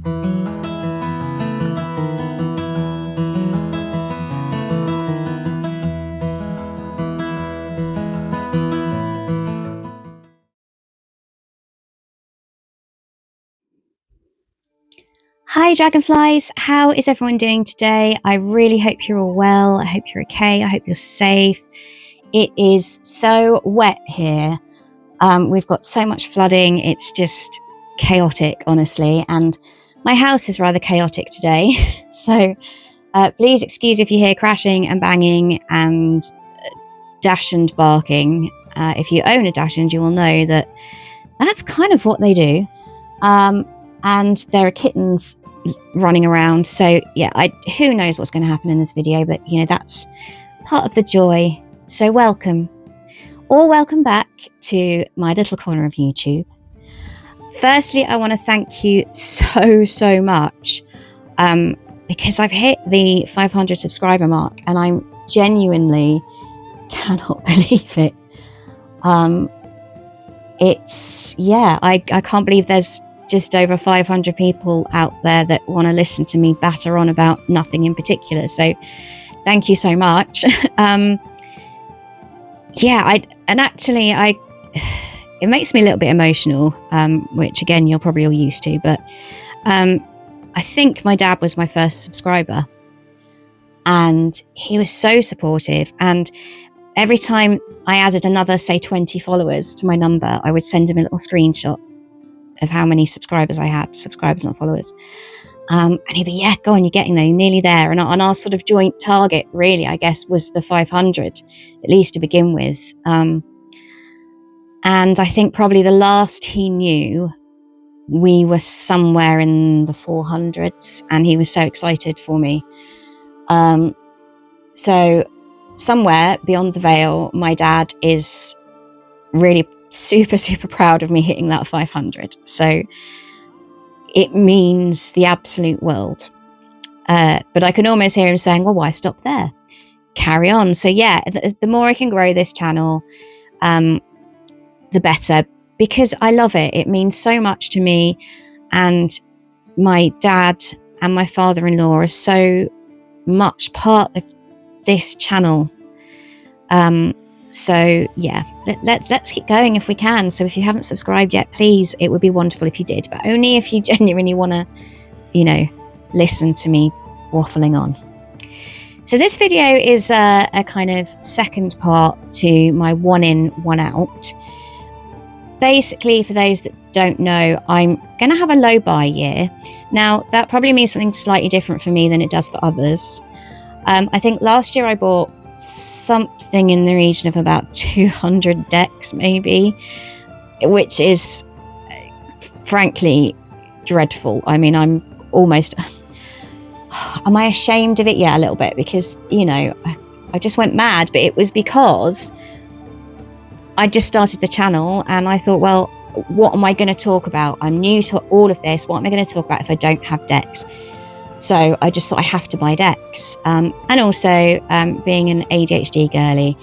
Hi Dragonflies, how is everyone doing today? I really hope you're all well. I hope you're okay. I hope you're safe. It is so wet here. We've got so much flooding. It's just chaotic, honestly. And my house is rather chaotic today. So please excuse if you hear crashing and banging and dachshund barking. If you own a dachshund, you will know that that's kind of what they do. And there are kittens running around. So yeah, who knows what's going to happen in this video, but you know, that's part of the joy. So welcome, or welcome back to my little corner of YouTube. Firstly, I want to thank you so much because I've hit the 500 subscriber mark and I'm genuinely cannot believe it. I can't believe there's just over 500 people out there that want to listen to me batter on about nothing in particular. So thank you so much. It makes me a little bit emotional, which again, you're probably all used to, but I think my dad was my first subscriber and he was so supportive. And every time I added another, say 20 followers to my number, I would send him a little screenshot of how many subscribers I had, subscribers, not followers. And he'd be, yeah, go on, you're getting there, you're nearly there. And our sort of joint target, really, I guess, was the 500, at least to begin with. And I think probably the last he knew, we were somewhere in the 400s, and he was so excited for me. So somewhere beyond the veil, my dad is really super proud of me hitting that 500. So it means the absolute world. But I can almost hear him saying, well, why stop there? Carry on. So yeah, the more I can grow this channel, the better, because I love it. It means so much to me. And my dad and my father-in-law are so much part of this channel. So yeah, let's keep going if we can. So if you haven't subscribed yet, please, it would be wonderful if you did, but only if you genuinely want to, you know, listen to me waffling on. So this video is a kind of second part to my one in, one out. Basically, for those that don't know, I'm going to have a low buy year. Now, that probably means something slightly different for me than it does for others. I think last year I bought something in the region of about 200 decks, maybe, which is frankly dreadful. I mean, I'm almost... Am I ashamed of it? Yeah, a little bit, because, you know, I just went mad, but it was because I just started the channel and I thought, well, what am I going to talk about? I'm new to all of this. What am I going to talk about if I don't have decks? So I just thought I have to buy decks. And also, being an ADHD girly,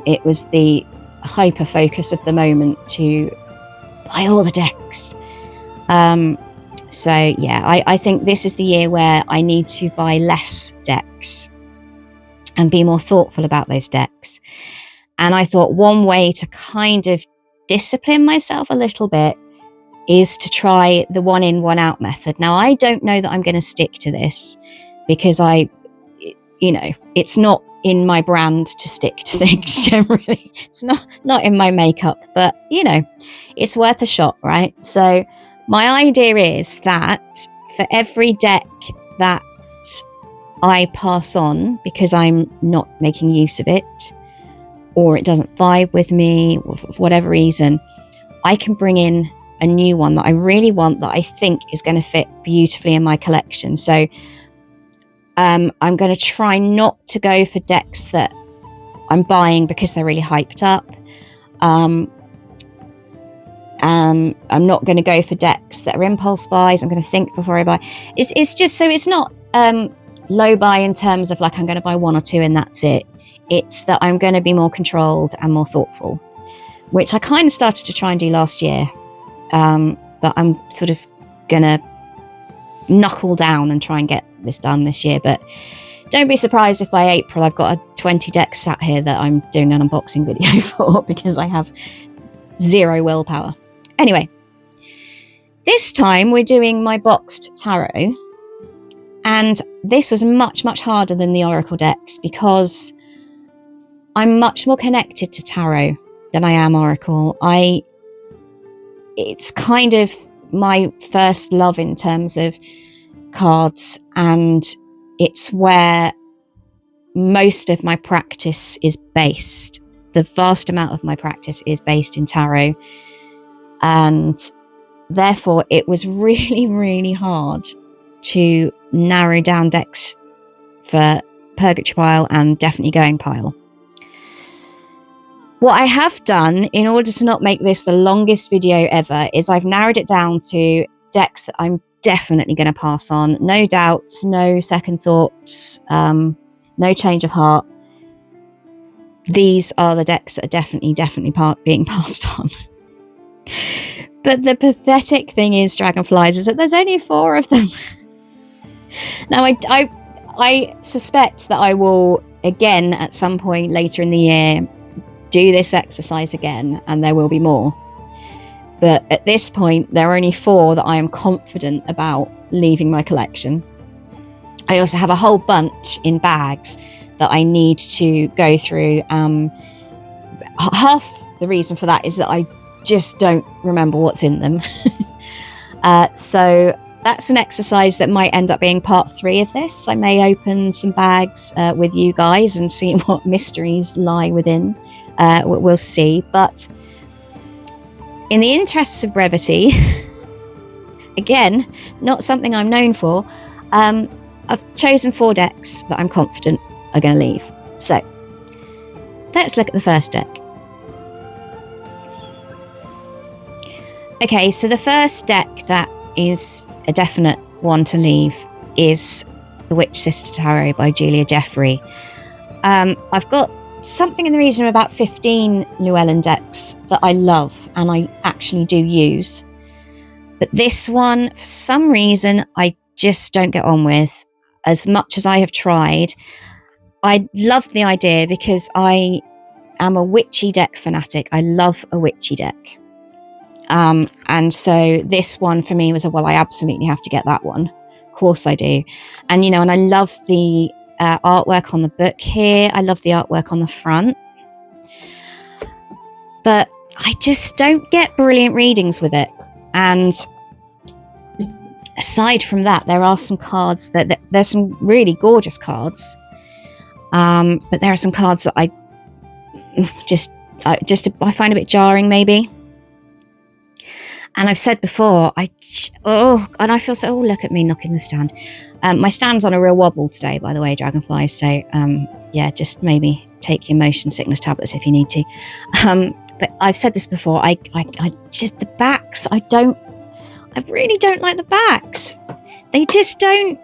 it was the hyper focus of the moment to buy all the decks. So yeah, I think this is the year where I need to buy less decks and be more thoughtful about those decks. And I thought one way to kind of discipline myself a little bit is to try the one in, one out method. Now, I don't know that I'm going to stick to this because you know, it's not in my brand to stick to things generally. It's not in my makeup, but you know, it's worth a shot, right? So my idea is that for every deck that I pass on because I'm not making use of it, or it doesn't vibe with me, or for whatever reason, I can bring in a new one that I really want, that I think is going to fit beautifully in my collection. So I'm going to try not to go for decks that I'm buying because they're really hyped up. I'm not going to go for decks that are impulse buys. I'm going to think before I buy. It's just so it's not low buy in terms of like I'm going to buy one or two and that's it. It's that I'm going to be more controlled and more thoughtful, which I kind of started to try and do last year. But I'm sort of going to knuckle down and try and get this done this year. But don't be surprised if by April I've got a 20 deck sat here that I'm doing an unboxing video for, because I have zero willpower. Anyway, this time we're doing my boxed tarot, and this was much, much harder than the Oracle decks because I'm much more connected to tarot than I am Oracle. It's kind of my first love in terms of cards, and it's where most of my practice is based. The vast amount of my practice is based in tarot, and therefore it was really, really hard to narrow down decks for Purgatory Pile and Definitely Going Pile. What I have done in order to not make this the longest video ever is I've narrowed it down to decks that I'm definitely going to pass on. No doubts, no second thoughts, no change of heart. These are the decks that are definitely being passed on. But the pathetic thing is, Dragonflies, is that there's only 4 of them. Now, I suspect that I will, again, at some point later in the year, do this exercise again, and there will be more. But at this point, there are only 4 that I am confident about leaving my collection. I also have a whole bunch in bags that I need to go through. Half the reason for that is that I just don't remember what's in them. So that's an exercise that might end up being part 3 of this. I may open some bags with you guys and see what mysteries lie within. We'll see. But in the interests of brevity, again, not something I'm known for, I've chosen 4 decks that I'm confident are going to leave. So let's look at the first deck. Okay, so the first deck that is a definite one to leave is The Witch Sister Tarot by Julia Jeffrey. I've got something in the region of about 15 Llewellyn decks that I love and I actually do use. But this one, for some reason, I just don't get on with. As much as I have tried, I love the idea because I am a witchy deck fanatic. I love a witchy deck. And so this one for me was I absolutely have to get that one. Of course I do. And, and I love the artwork on the book here. I love the artwork on the front. But I just don't get brilliant readings with it. And aside from that, there are some cards there's some really gorgeous cards. But there are some cards that I find a bit jarring, maybe. And I've said before, and I feel so, look at me knocking the stand. My stand's on a real wobble today, by the way, Dragonflies. So, just maybe take your motion sickness tablets if you need to. But I've said this before, I just, the backs, I really don't like the backs. They just don't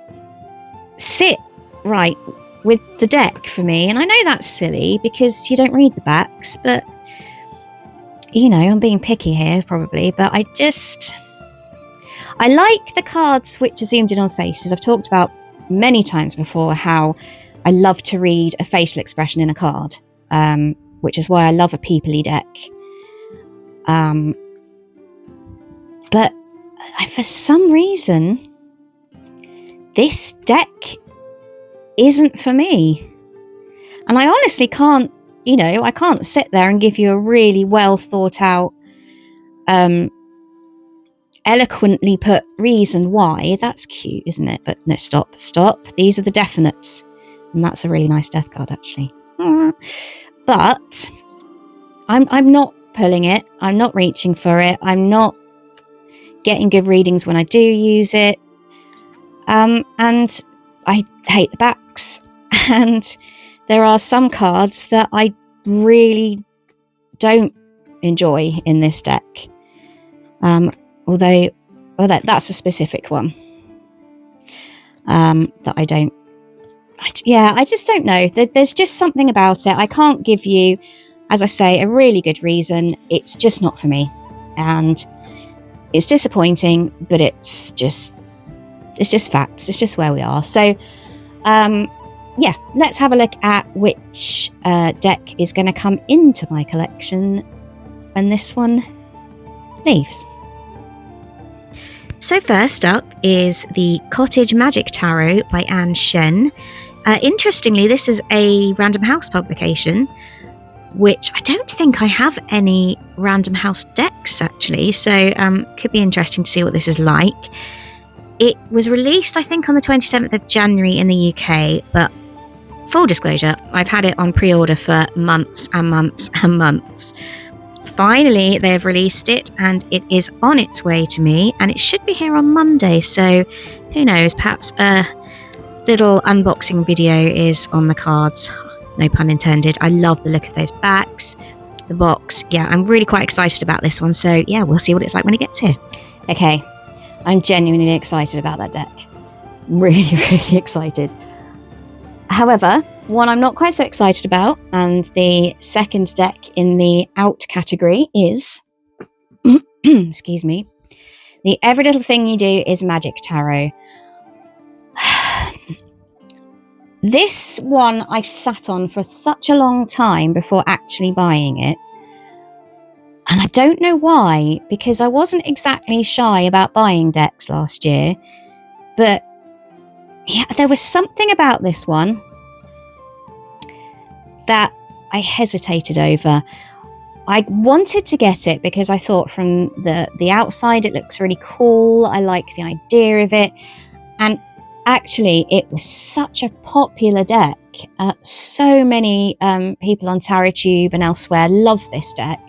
sit right with the deck for me. And I know that's silly because you don't read the backs, but I'm being picky here probably, but I like the cards which are zoomed in on faces. I've talked about many times before how I love to read a facial expression in a card, which is why I love a peoply deck. But for some reason, this deck isn't for me. And I honestly can't, I can't sit there and give you a really well thought out, eloquently put reason why. That's cute, isn't it? But no, stop. These are the definites. And that's a really nice death card, actually. But I'm not pulling it. I'm not reaching for it. I'm not getting good readings when I do use it. And I hate the backs. And there are some cards that I really don't enjoy in this deck. Although that's a specific one that I don't. I just don't know. There's just something about it. I can't give you, as I say, a really good reason. It's just not for me. And it's disappointing, but it's just It's just facts. It's just where we are. So, yeah, let's have a look at which deck is going to come into my collection when this one leaves. So first up is the Cottage Magic Tarot by Anne Shen. Interestingly, this is a Random House publication, which I don't think I have any Random House decks actually, so could be interesting to see what this is like. It was released, I think, on the 27th of January in the UK, but full disclosure, I've had it on pre-order for months and months and months. Finally, they've released it and it is on its way to me, and it should be here on Monday, so who knows, perhaps a little unboxing video is on the cards. No pun intended. I love the look of those backs, the box. Yeah, I'm really quite excited about this one, so yeah, we'll see what it's like when it gets here. Okay, I'm genuinely excited about that deck. Really, really excited. However, one I'm not quite so excited about, and the second deck in the out category is, excuse me, the Every Little Thing You Do is Magic Tarot. This one I sat on for such a long time before actually buying it. And I don't know why, because I wasn't exactly shy about buying decks last year. But yeah, there was something about this one that I hesitated over. I wanted to get it because I thought from the outside it looks really cool. I like the idea of it. And actually, it was such a popular deck. So many people on TarotTube and elsewhere love this deck.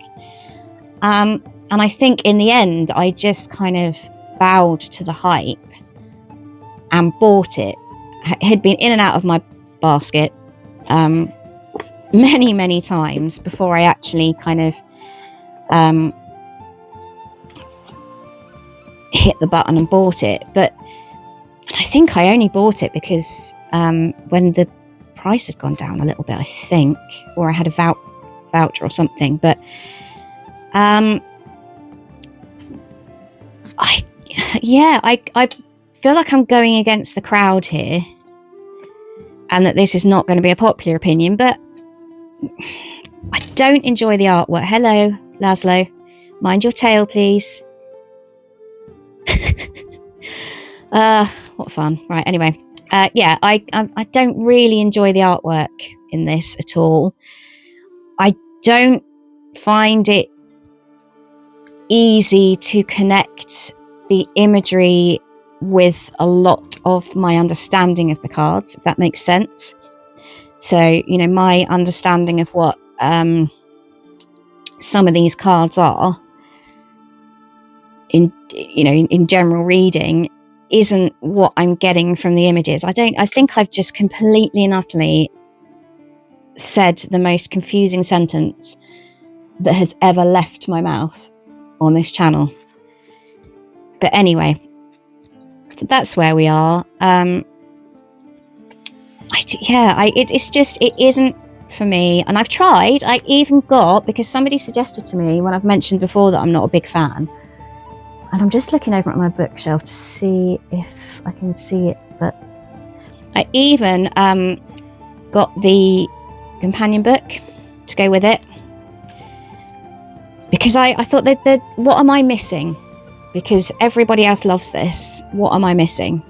And I think in the end, I just kind of bowed to the hype and bought it. It had been in and out of my basket many, many times before I actually kind of hit the button and bought it. But I think I only bought it because when the price had gone down a little bit, I think, or I had a voucher or something. But I feel like I'm going against the crowd here, and that this is not going to be a popular opinion, but I don't enjoy the artwork. Hello, Laszlo. Mind your tail, please. What fun. Right, anyway. Yeah, I don't really enjoy the artwork in this at all. I don't find it easy to connect the imagery with a lot of my understanding of the cards, if that makes sense. So, you know, my understanding of what some of these cards are in general reading isn't what I'm getting from the images. I think I've just completely and utterly said the most confusing sentence that has ever left my mouth on this channel. But anyway, that's where we are. It isn't for me, and I've tried. I even got, because somebody suggested to me when I've mentioned before that I'm not a big fan, and I'm just looking over at my bookshelf to see if I can see it, but I even got the companion book to go with it, because I thought that what am I missing? Because everybody else loves this. What am I missing?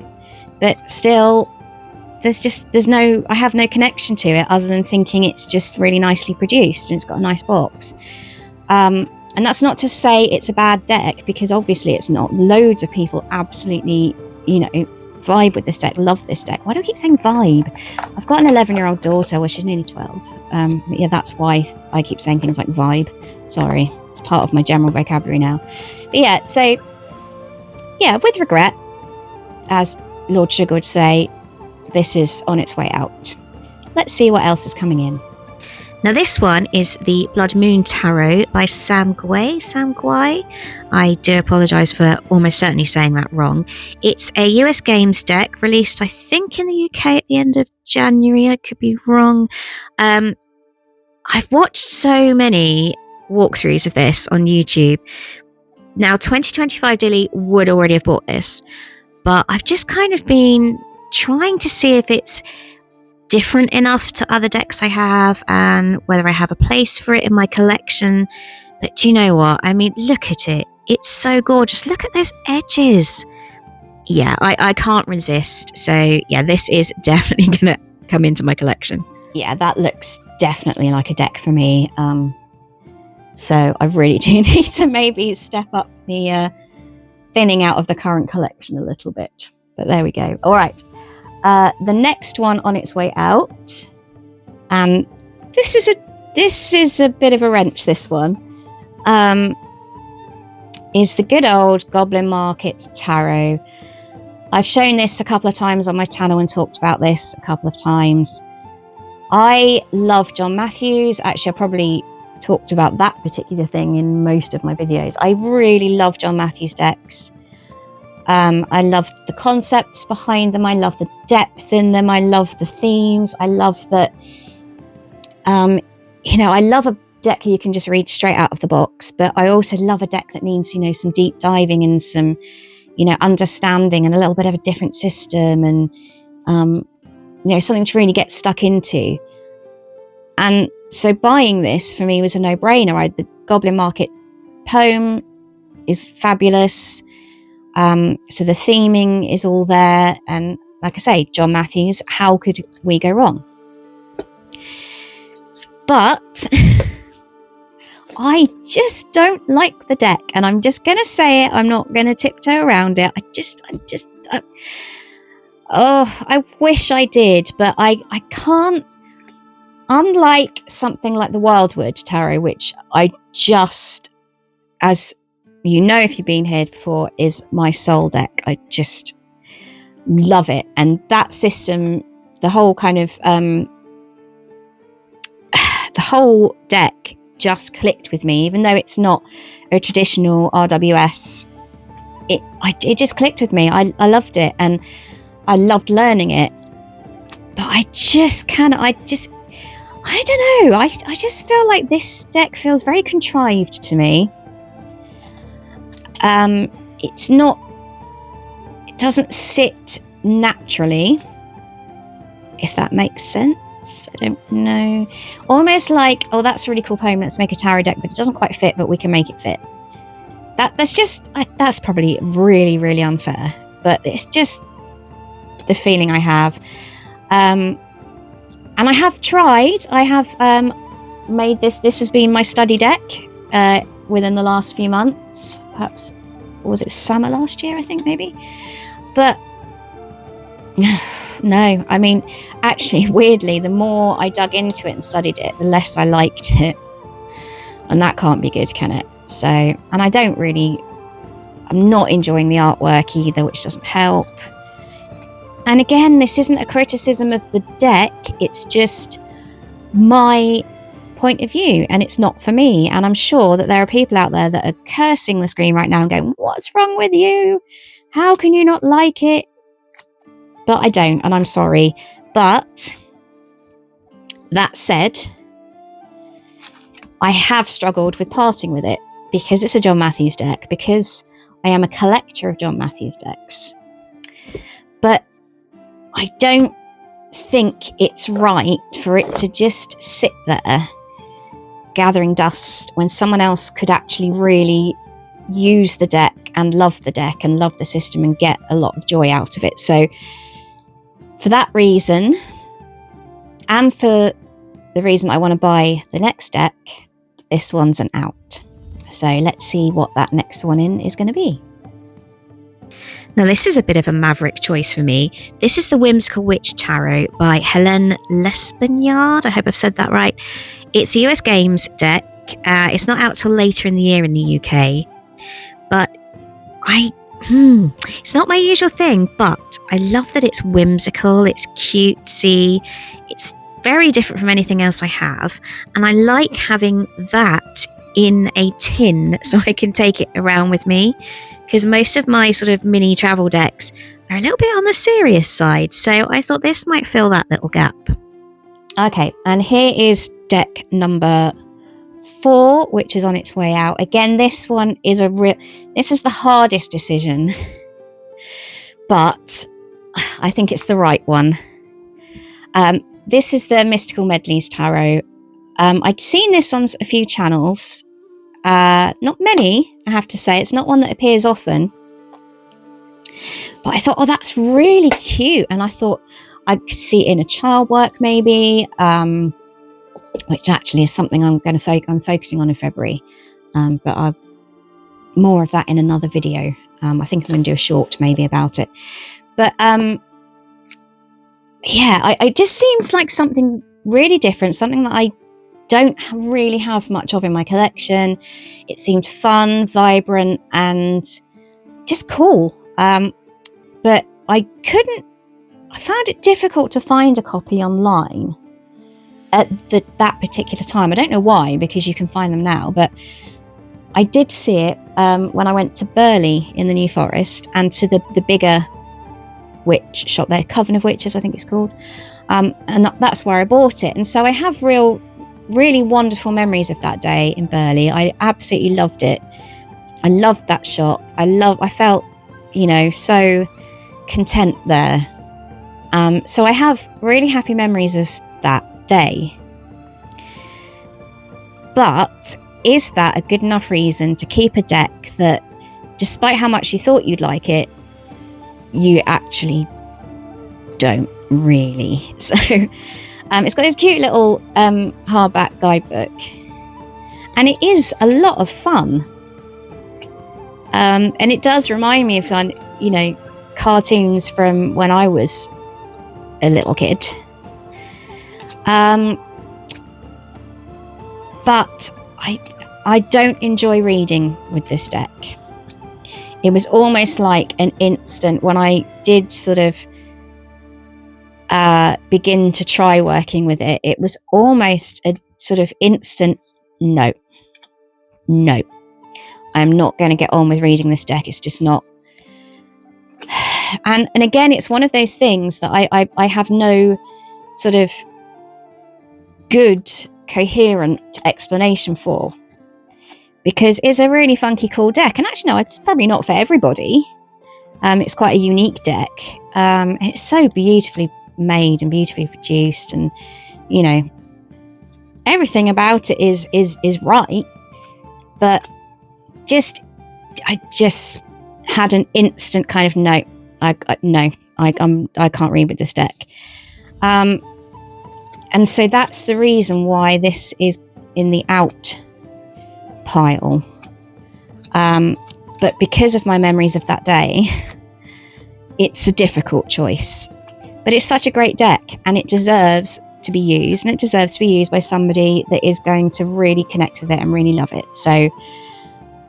But still, I have no connection to it other than thinking it's just really nicely produced and it's got a nice box. And that's not to say it's a bad deck, because obviously it's not. Loads of people absolutely, vibe with this deck, love this deck. Why do I keep saying vibe? I've got an 11-year-old daughter, well, she's nearly 12. Yeah, that's why I keep saying things like vibe. Sorry, it's part of my general vocabulary now. But yeah, so yeah, with regret, as Lord Sugar would say, this is on its way out. Let's see what else is coming in. Now this one is the Blood Moon Tarot by Sam Gwai. I do apologise for almost certainly saying that wrong. It's a US Games deck released, I think, in the UK at the end of January. I could be wrong. I've watched so many walkthroughs of this on YouTube. Now, 2025 Dilly would already have bought this, but I've just kind of been trying to see if it's different enough to other decks I have and whether I have a place for it in my collection. But do you know what? I mean, look at it. It's so gorgeous. Look at those edges. Yeah, I can't resist. So yeah, this is definitely going to come into my collection. Yeah, that looks definitely like a deck for me. So I really do need to maybe step up the thinning out of the current collection a little bit. But there we go. All right. The next one on its way out, and this is a bit of a wrench. This one is the good old Goblin Market Tarot. I've shown this a couple of times on my channel and talked about this a couple of times. I love John Matthews. Actually, I probably talked about that particular thing in most of my videos. I really love John Matthews decks. I love the concepts behind them. I love the depth in them. I love the themes. I love that, I love a deck you can just read straight out of the box, but I also love a deck that needs, some deep diving and some, understanding and a little bit of a different system and, something to really get stuck into. And so buying this for me was a no-brainer. The Goblin Market poem is fabulous. So the theming is all there. And like I say, John Matthews, how could we go wrong? But I just don't like the deck. And I'm just going to say it. I'm not going to tiptoe around it. I wish I did, but I can't. Unlike something like the Wildwood Tarot, which I just, as you know if you've been here before, is my soul deck. I just love it. And that system, the whole kind of, the whole deck just clicked with me, even though it's not a traditional RWS. It just clicked with me. I loved it and I loved learning it. But I don't know. I just feel like this deck feels very contrived to me. It doesn't sit naturally, if that makes sense. I don't know. Almost like, oh, that's a really cool poem, let's make a tarot deck, but it doesn't quite fit, but we can make it fit. That's probably really, really unfair, but it's just the feeling I have. And I have tried. I have made this. This has been my study deck within the last few months. Perhaps, or was it summer last year? I think maybe. But no, I mean, actually, weirdly, the more I dug into it and studied it, the less I liked it. And that can't be good, can it? So, and I'm not enjoying the artwork either, which doesn't help. And again, this isn't a criticism of the deck, it's just my point of view, and it's not for me. And I'm sure that there are people out there that are cursing the screen right now and going, what's wrong with you? How can you not like it? But I don't, and I'm sorry. But that said, I have struggled with parting with it because it's a John Matthews deck, because I am a collector of John Matthews decks. But I don't think it's right for it to just sit there gathering dust when someone else could actually really use the deck and love the system and get a lot of joy out of it. So for that reason, and for the reason I want to buy the next deck, this one's an out. So let's see what that next one in is going to be. Now, this is a bit of a maverick choice for me. This is the Whimsical Witch Tarot by Hélène L'Espagnard. I hope I've said that right. It's a US Games deck. It's not out till later in the year in the UK. But it's not my usual thing, but I love that it's whimsical, it's cutesy, it's very different from anything else I have. And I like having that in a tin so I can take it around with me, because most of my sort of mini travel decks are a little bit on the serious side. So I thought this might fill that little gap. Okay, and here is deck number 4, which is on its way out. Again, this one is this is the hardest decision but I think it's the right one. This is the Mystical Medleys Tarot. I'd seen this on a few channels. Not many, I have to say. It's not one that appears often. But I thought, oh, that's really cute. And I thought I could see it in a child work maybe, which actually is something I'm focusing on in February. But more of that in another video. I think I'm going to do a short maybe about it. But yeah, it just seems like something really different, something that I don't really have much of in my collection. It seemed fun, vibrant, and just cool. But I found it difficult to find a copy online at that particular time. I don't know why, because you can find them now, but I did see it when I went to Burley in the New Forest and to the bigger witch shop there, Coven of Witches, I think it's called. And that's where I bought it. And so I have really wonderful memories of that day in Burley. I absolutely loved it. I loved that shop. I felt, so content there. So I have really happy memories of that day. But is that a good enough reason to keep a deck that, despite how much you thought you'd like it, you actually don't really? So it's got this cute little hardback guidebook, and it is a lot of fun. And it does remind me of cartoons from when I was a little kid. But I don't enjoy reading with this deck. It was almost like an instant when I did sort of begin to try working with it. It was almost a sort of instant no. I'm not going to get on with reading this deck. It's just not. And again, it's one of those things that I have no sort of good, coherent explanation for, because it's a really funky, cool deck. And actually, no, it's probably not for everybody. It's quite a unique deck. And it's so beautifully made and beautifully produced, and everything about it is right. But I just had an instant kind of no. I can't read with this deck. And so that's the reason why this is in the out pile. But because of my memories of that day, it's a difficult choice. But it's such a great deck, and it deserves to be used, and it deserves to be used by somebody that is going to really connect with it and really love it. So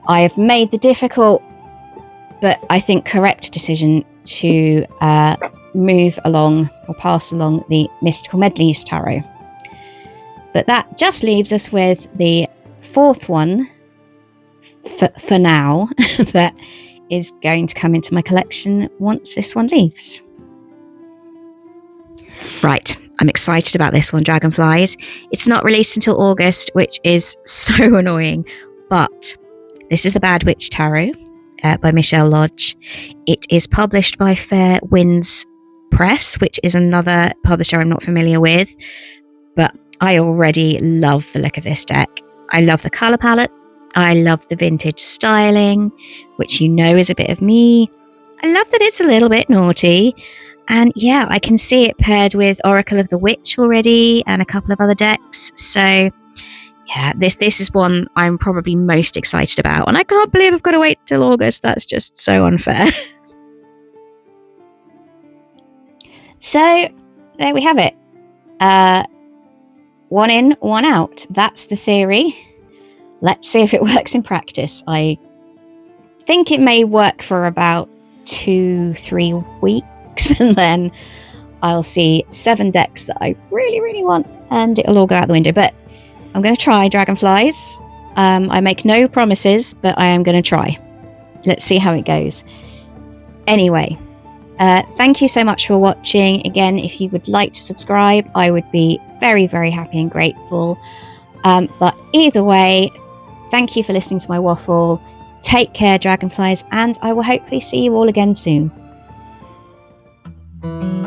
I have made the difficult, but I think correct decision to move along or pass along the Mystical Medleys Tarot. But that just leaves us with the fourth one for now that is going to come into my collection once this one leaves. Right, I'm excited about this one, Dragonflies. It's not released until August, which is so annoying, but this is the Bad Witch Tarot by Michelle Lodge. It is published by Fair Winds Press, which is another publisher I'm not familiar with, but I already love the look of this deck. I love the colour palette. I love the vintage styling, which is a bit of me. I love that it's a little bit naughty. And yeah, I can see it paired with Oracle of the Witch already and a couple of other decks. So yeah, this is one I'm probably most excited about. And I can't believe I've got to wait till August. That's just so unfair. So there we have it. One in, one out. That's the theory. Let's see if it works in practice. I think it may work for about 2-3 weeks, and then I'll see 7 decks that I really, really want, and it'll all go out the window. But I'm going to try, Dragonflies. I make no promises, but I am going to try. Let's see how it goes. Anyway, thank you so much for watching. Again, if you would like to subscribe, I would be very, very happy and grateful. But either way, thank you for listening to my waffle. Take care, Dragonflies, and I will hopefully see you all again soon. Bye.